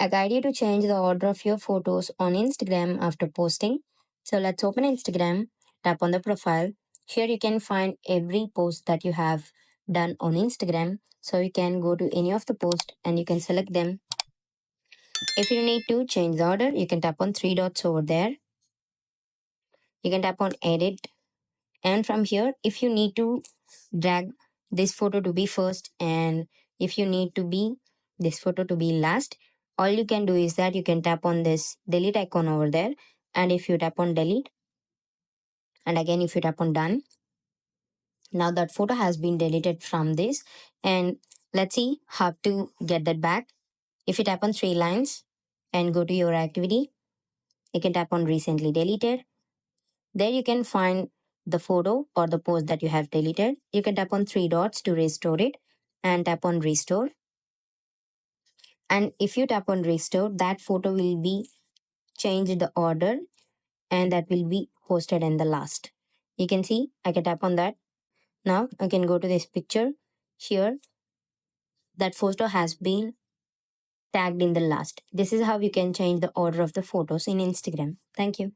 I guide you to change the order of your photos on Instagram after posting. So let's open Instagram, tap on the profile. Here you can find every post that you have done on Instagram. So you can go to any of the posts and you can select them. If you need to change the order, you can tap on three dots over there. You can tap on edit. And from here, if you need to drag this photo to be first and if you need to be this photo to be last, all you can do is that you can tap on this delete icon over there. And if you tap on delete, and again if you tap on done, now that photo has been deleted from this. And let's see how to get that back. If you tap on three lines and go to your activity, you can tap on recently deleted. There you can find the photo or the post that you have deleted. You can tap on three dots to restore it and tap on restore. And if you tap on restore, that photo will be changed the order and that will be posted in the last. You can see I can tap on that. Now I can go to this picture. Here that photo has been tagged in the last. This is how you can change the order of the photos in Instagram. Thank you.